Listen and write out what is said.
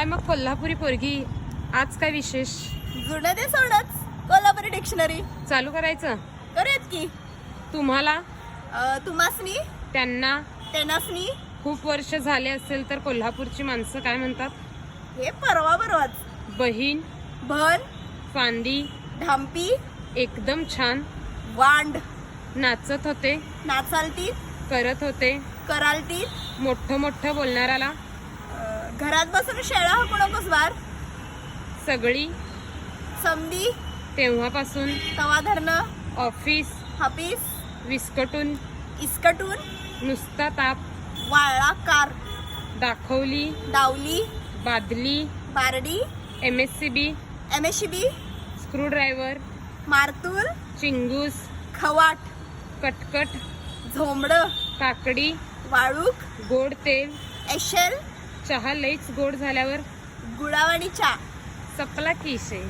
काय मग कोल्हापुरी पोरगी, आज काय विशेष? जुनं ते सोडच कोल्हापुरी डिक्शनरी चालू करायचं? करूयात की. तुम्हाला, तुम्हासनी, त्यांना, तेनासनी. खूप वर्ष झाले असेल तर कोल्हापूरची माणसं काय म्हणतात? हे परवा बरोबर. बहीण, भन, फांदी, ढांपी, एकदम छान, वांड, नाचत होते, नाचालती, करत होते, करालती, मोठं मोठं बोलणाऱ्याला, घरात बसून शेळा हाकू नकोस बार, सगळी, समधी, तेव्हापासून, तवा धरणं, ऑफिस, हापीस, विस्कटून, इस्कटून, नुसता ताप, वाळला कार, दाखवली, डावली, बादली, बारडी, MSCB, MSCB, स्क्रूड्रायव्हर, मारतूल, चिंगूस, खवाट, कटकट, झोंबड, काकडी, वाळूक, गोड तेल, एशेल, चहा लईच गोड झाल्यावर गुळावाणी चा. सपला की शे.